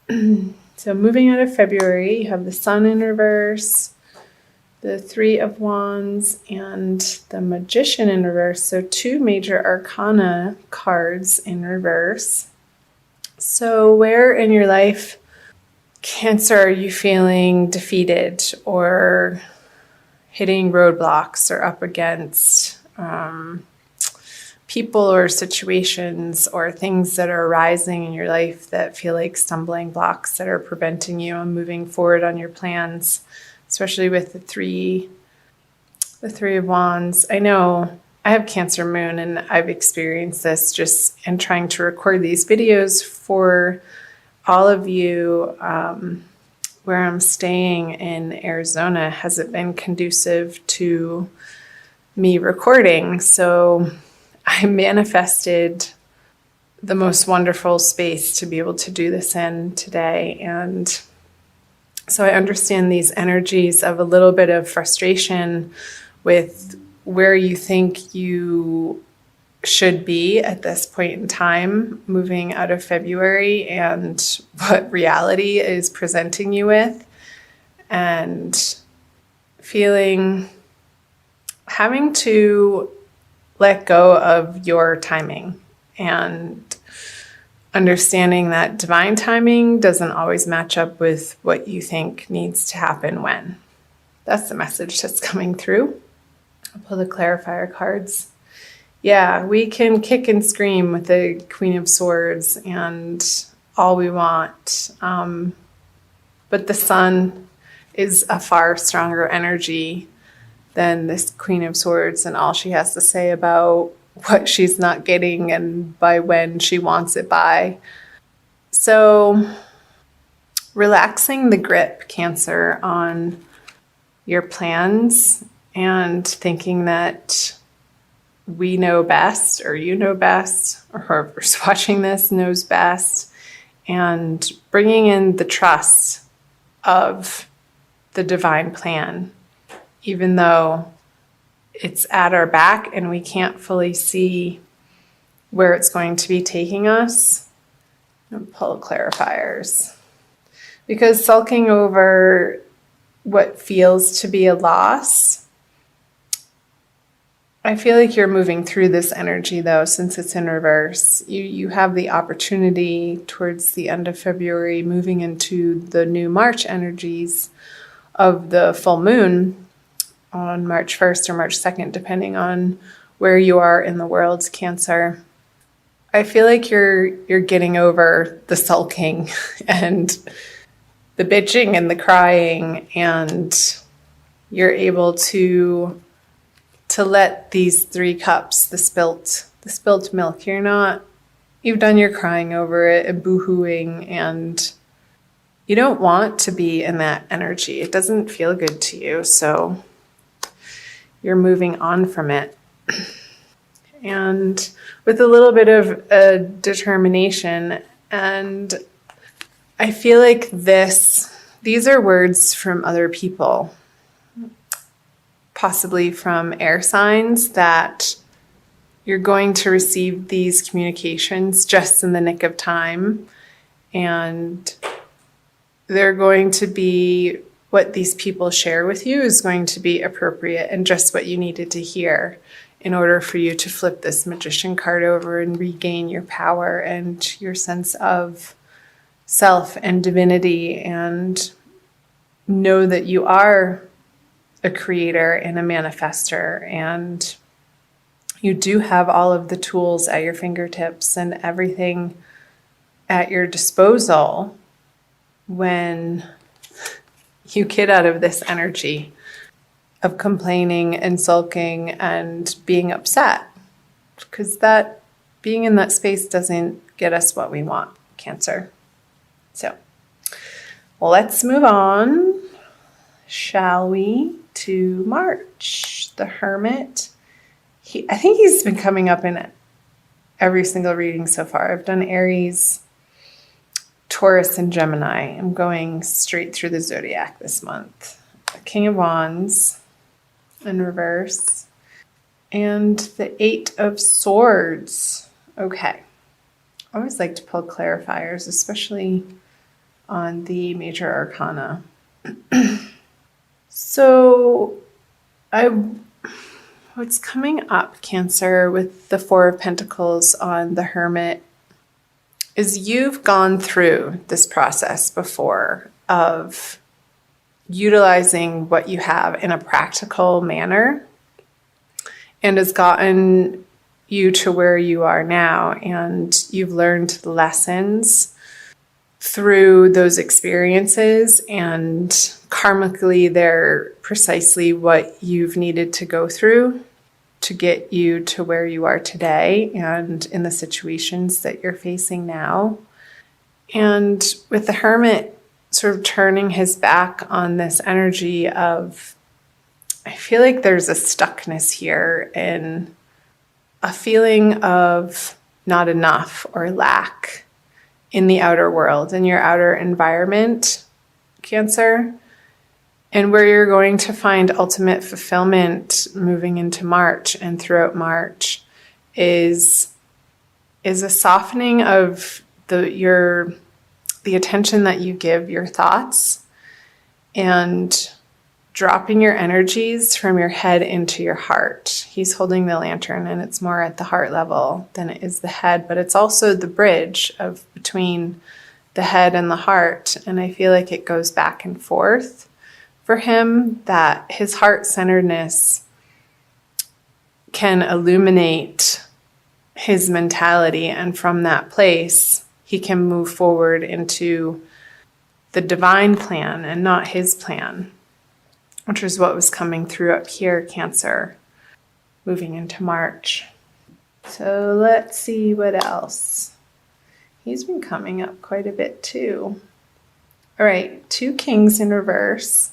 So moving out of February, you have the Sun in reverse, the Three of Wands, and the Magician in reverse. So 2 major arcana cards in reverse. So where in your life, Cancer, are you feeling defeated or hitting roadblocks or up against people or situations or things that are arising in your life that feel like stumbling blocks that are preventing you on moving forward on your plans, especially with the three of Wands? I know I have Cancer moon, and I've experienced this just in trying to record these videos for all of you. Where I'm staying in Arizona hasn't been conducive to me recording. So I manifested the most wonderful space to be able to do this in today. And so I understand these energies of a little bit of frustration with where you think you should be at this point in time, moving out of February, and what reality is presenting you with, and having to let go of your timing, and understanding that divine timing doesn't always match up with what you think needs to happen when. That's the message that's coming through. I'll pull the clarifier cards. Yeah, we can kick and scream with the Queen of Swords and all we want. But the Sun is a far stronger energy than this Queen of Swords and all she has to say about what she's not getting and by when she wants it by. So relaxing the grip, Cancer, on your plans and thinking that we know best, or you know best, or whoever's watching this knows best, and bringing in the trust of the divine plan, even though it's at our back and we can't fully see where it's going to be taking us. And pull clarifiers. Because sulking over what feels to be a loss, I feel like you're moving through this energy, though, since it's in reverse. You have the opportunity towards the end of February, moving into the new March energies of the full moon on March 1st or March 2nd, depending on where you are in the world, Cancer. I feel like you're getting over the sulking and the bitching and the crying, and you're able to let these 3 cups, the spilt milk, you've done your crying over it and boo-hooing, and you don't want to be in that energy. It doesn't feel good to you, so you're moving on from it. And with a little bit of determination, and I feel like these are words from other people, possibly from air signs, that you're going to receive these communications just in the nick of time, and they're going to be, what these people share with you is going to be appropriate and just what you needed to hear in order for you to flip this Magician card over and regain your power and your sense of self and divinity, and know that you are a creator and a manifester, and you do have all of the tools at your fingertips and everything at your disposal when you get out of this energy of complaining and sulking and being upset, because that being in that space doesn't get us what we want, Cancer. So let's move on, shall we, to March. The Hermit. I think he's been coming up in every single reading so far. I've done Aries, Taurus, and Gemini. I'm going straight through the zodiac this month. The King of Wands in reverse, and the 8 of Swords. Okay. I always like to pull clarifiers, especially on the major arcana. So what's coming up, Cancer, with the Four of Pentacles on the Hermit is you've gone through this process before of utilizing what you have in a practical manner, and has gotten you to where you are now, and you've learned the lessons through those experiences, and karmically they're precisely what you've needed to go through to get you to where you are today and in the situations that you're facing now. And with the Hermit sort of turning his back on this energy of, I feel like there's a stuckness here in a feeling of not enough or lack in the outer world, in your outer environment, Cancer, and where you're going to find ultimate fulfillment moving into March and throughout March is a softening of the attention that you give your thoughts, and dropping your energies from your head into your heart. He's holding the lantern, and it's more at the heart level than it is the head, but it's also the bridge of between the head and the heart. And I feel like it goes back and forth for him, that his heart-centeredness can illuminate his mentality, and from that place, he can move forward into the divine plan and not his plan, which is what was coming through up here, Cancer, moving into March. So let's see what else. He's been coming up quite a bit too. All right, 2 kings in reverse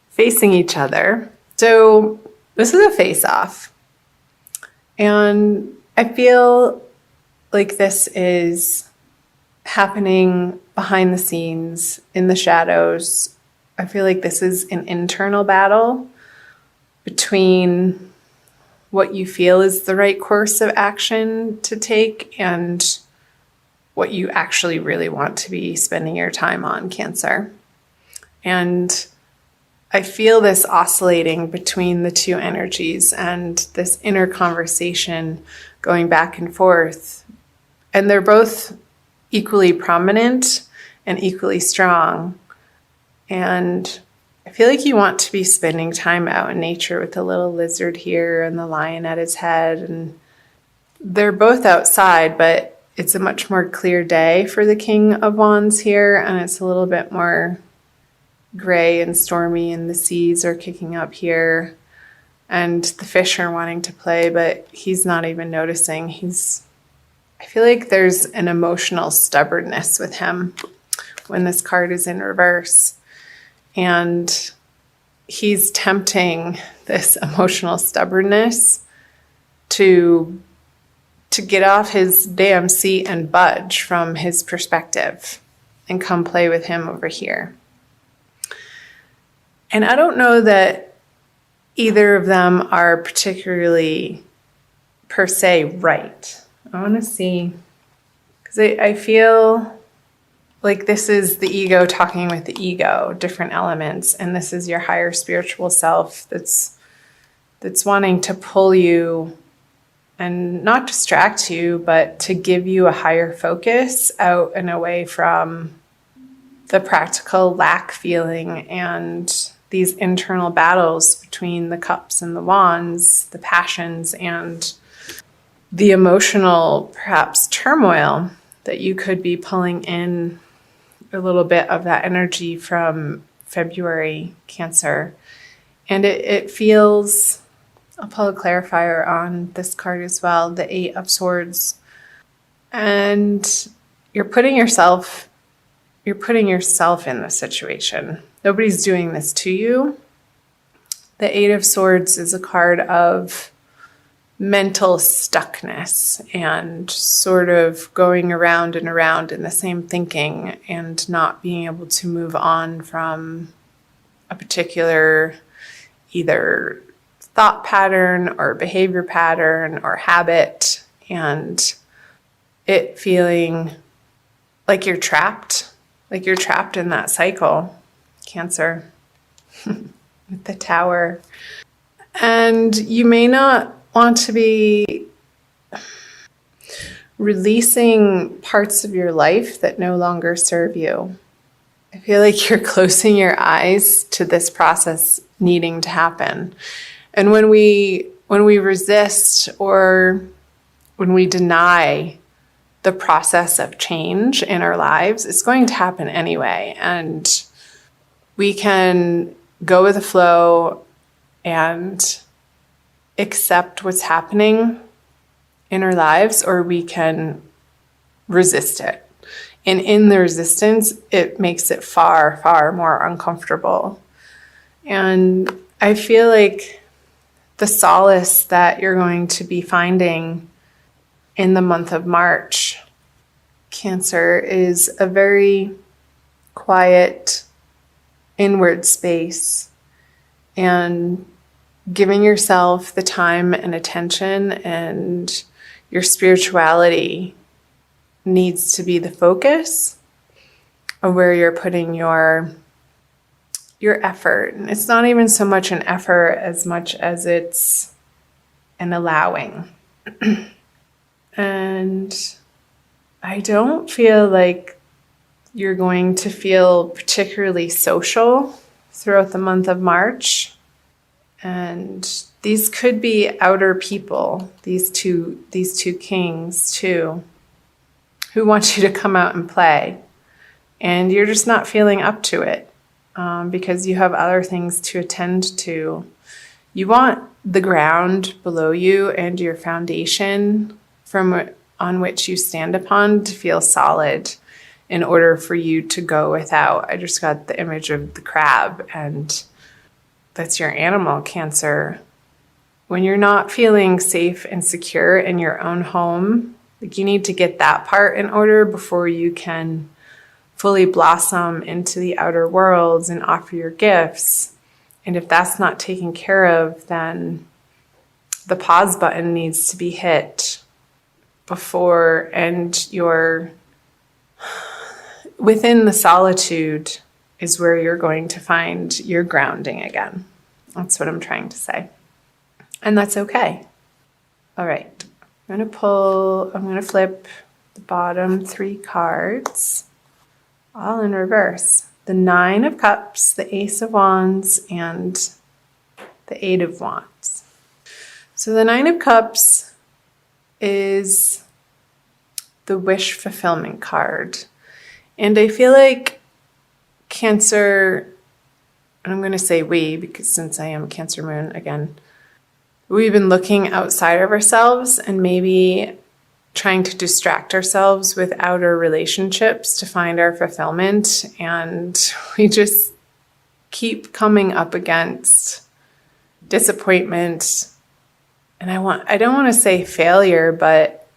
facing each other. So this is a face-off. And I feel like this is happening behind the scenes, in the shadows. I feel like this is an internal battle between what you feel is the right course of action to take and what you actually really want to be spending your time on, Cancer. And I feel this oscillating between the two energies and this inner conversation going back and forth. And they're both equally prominent and equally strong. And I feel like you want to be spending time out in nature with the little lizard here and the lion at his head. And they're both outside, but it's a much more clear day for the King of Wands here. And it's a little bit more gray and stormy, and the seas are kicking up here. And the fish are wanting to play, but he's not even noticing. I feel like there's an emotional stubbornness with him when this card is in reverse. And he's tempting this emotional stubbornness to get off his damn seat and budge from his perspective and come play with him over here. And I don't know that either of them are particularly per se right. I want to see, because I feel like this is the ego talking with the ego, different elements, and this is your higher spiritual self that's wanting to pull you and not distract you, but to give you a higher focus out and away from the practical lack feeling and these internal battles between the cups and the wands, the passions and the emotional, perhaps, turmoil that you could be pulling in a little bit of that energy from February, Cancer. And it feels, I'll pull a clarifier on this card as well, the 8 of Swords. And you're putting yourself in this situation. Nobody's doing this to you. The 8 of Swords is a card of mental stuckness and sort of going around and around in the same thinking and not being able to move on from a particular either thought pattern or behavior pattern or habit, and it feeling like you're trapped. Like you're trapped in that cycle, Cancer, with the Tower. And you may not want to be releasing parts of your life that no longer serve you. I feel like you're closing your eyes to this process needing to happen. And when we resist or when we deny the process of change in our lives, it's going to happen anyway. And we can go with the flow and accept what's happening in our lives, or we can resist it. And in the resistance, it makes it far, far more uncomfortable. And I feel like the solace that you're going to be finding in the month of March, Cancer, is a very quiet inward space, and giving yourself the time and attention, and your spirituality needs to be the focus of where you're putting your effort. And it's not even so much an effort as much as it's an allowing. And I don't feel like you're going to feel particularly social throughout the month of March. And these could be outer people, these two kings too, who want you to come out and play. And you're just not feeling up to it because you have other things to attend to. You want the ground below you and your foundation on which you stand upon to feel solid in order for you to go without. I just got the image of the crab, and that's your animal, Cancer. When you're not feeling safe and secure in your own home, like you need to get that part in order before you can fully blossom into the outer worlds and offer your gifts. And if that's not taken care of, then the pause button needs to be hit before, and you're within the solitude is where you're going to find your grounding again. That's what I'm trying to say. And that's okay. All right. I'm going to flip the bottom 3 cards, all in reverse. The 9 of Cups, the Ace of Wands, and the 8 of Wands. So the 9 of Cups is the wish fulfillment card. And I feel like Cancer, and I'm going to say we, because since I am Cancer moon again, we've been looking outside of ourselves and maybe trying to distract ourselves with outer relationships to find our fulfillment. And we just keep coming up against disappointment. And I don't want to say failure, but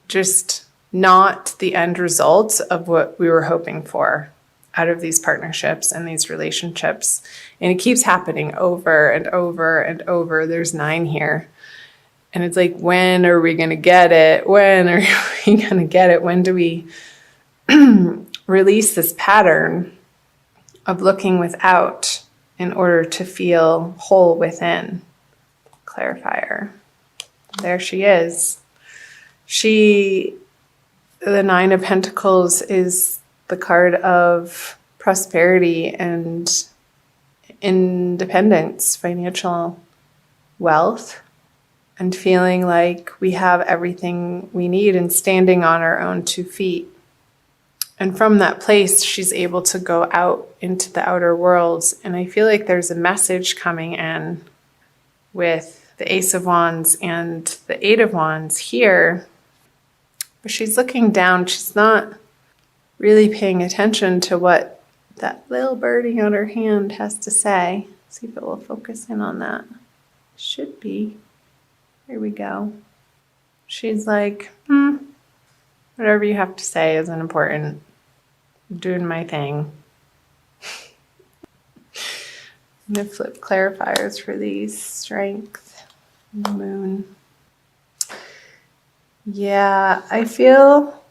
just not the end result of what we were hoping for out of these partnerships and these relationships. And it keeps happening over and over and over. There's 9 here. And it's like, when are we going to get it? When are we going to get it? When do we release this pattern of looking without in order to feel whole within? Clarifier. There she is. The 9 of Pentacles is the card of prosperity and independence, financial wealth, and feeling like we have everything we need and standing on our own 2 feet. And from that place, she's able to go out into the outer worlds. And I feel like there's a message coming in with the Ace of Wands and the 8 of Wands here. But she's looking down. She's not really paying attention to what that little birdie on her hand has to say. See if it will focus in on that. Should be. Here we go. She's like, whatever you have to say isn't important. I'm doing my thing. I'm going to flip clarifiers for these. Strength, Moon. Yeah, I feel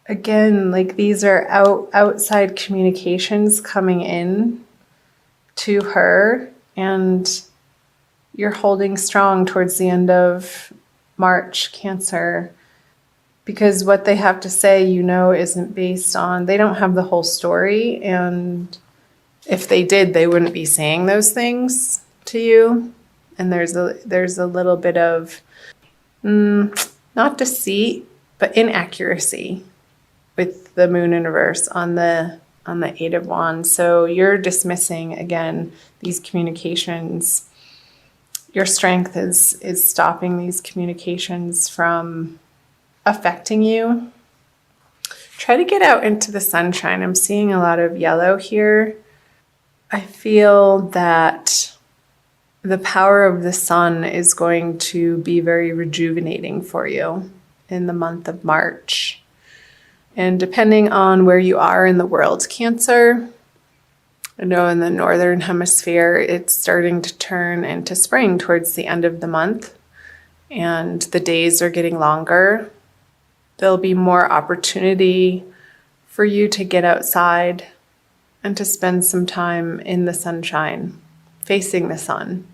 again, like these are outside communications coming in to her, and you're holding strong towards the end of March, Cancer, because what they have to say, isn't based on, they don't have the whole story. And if they did, they wouldn't be saying those things to you. And there's a little bit of, not deceit, but inaccuracy with the moon in reverse on the Eight of Wands. So you're dismissing, again, these communications. Your strength is stopping these communications from affecting you. Try to get out into the sunshine. I'm seeing a lot of yellow here. I feel that the power of the sun is going to be very rejuvenating for you in the month of March. And depending on where you are in the world, Cancer, I know in the northern hemisphere, it's starting to turn into spring towards the end of the month, and the days are getting longer. There'll be more opportunity for you to get outside and to spend some time in the sunshine, facing the sun.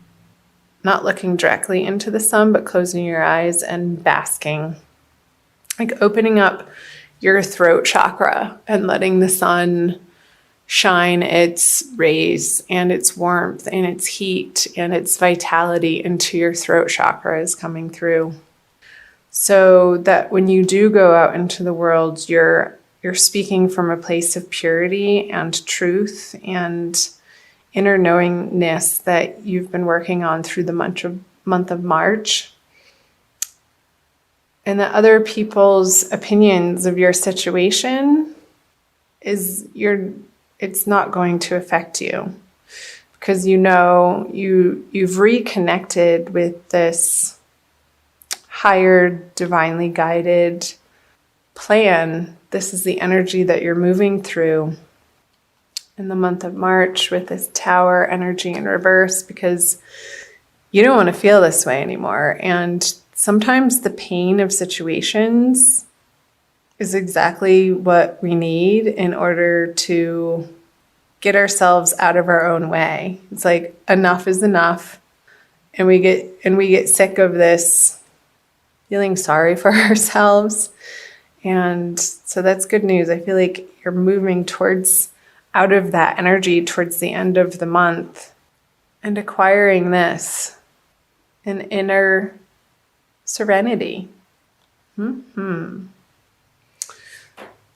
Not looking directly into the sun, but closing your eyes and basking. Like opening up your throat chakra and letting the sun shine its rays and its warmth and its heat and its vitality into your throat chakra is coming through. So that when you do go out into the world, you're speaking from a place of purity and truth and inner knowingness that you've been working on through the month of March. And that other people's opinions of your situation it's not going to affect you, because you've reconnected with this higher, divinely guided plan. This is the energy that you're moving through in the month of March with this Tower energy in reverse, because you don't want to feel this way anymore. And sometimes the pain of situations is exactly what we need in order to get ourselves out of our own way. It's like enough is enough. And we get sick of this feeling sorry for ourselves. And so that's good news. I feel like you're moving out of that energy towards the end of the month and acquiring an inner serenity.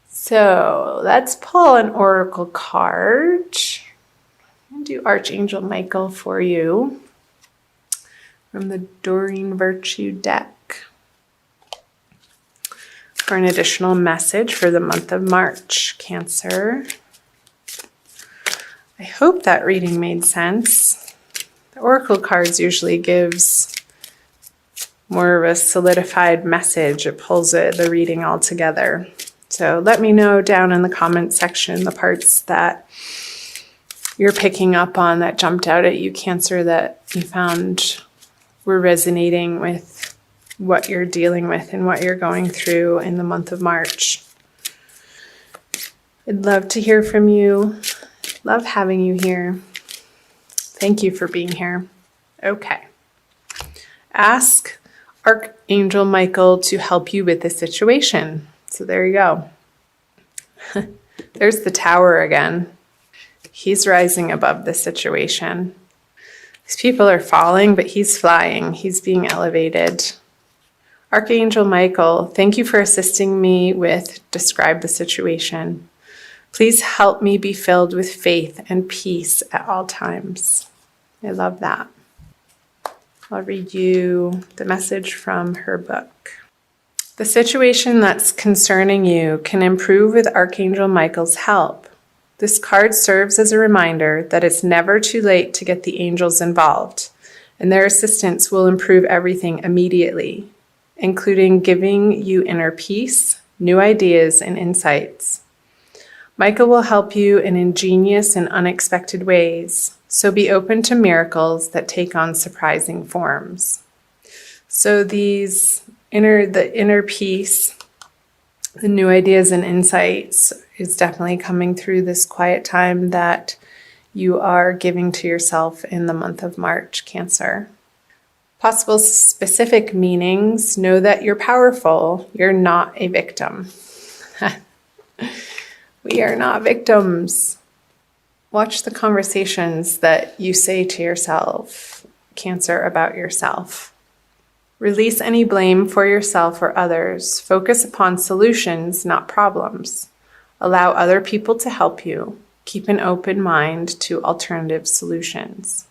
So let's pull an oracle card. I'll do Archangel Michael for you from the Doreen Virtue deck for an additional message for the month of March, Cancer. I hope that reading made sense. The oracle cards usually gives more of a solidified message. It pulls the reading all together. So let me know down in the comments section the parts that you're picking up on that jumped out at you, Cancer, that you found were resonating with what you're dealing with and what you're going through in the month of March. I'd love to hear from you. Love having you here. Thank you for being here. Okay. Ask Archangel Michael to help you with the situation. So there you go. There's the Tower again. He's rising above the situation. These people are falling, but he's flying. He's being elevated. Archangel Michael, thank you for assisting me with describe the situation. Please help me be filled with faith and peace at all times. I love that. I'll read you the message from her book. The situation that's concerning you can improve with Archangel Michael's help. This card serves as a reminder that it's never too late to get the angels involved, and their assistance will improve everything immediately, including giving you inner peace, new ideas, and insights. Michael will help you in ingenious and unexpected ways, so be open to miracles that take on surprising forms. So the inner peace The new ideas and insights is definitely coming through this quiet time that you are giving to yourself in the month of March, Cancer. Possible specific meanings: know that you're powerful. You're not a victim. We are not victims. Watch the conversations that you say to yourself, Cancer, about yourself. Release any blame for yourself or others. Focus upon solutions, not problems. Allow other people to help you. Keep an open mind to alternative solutions.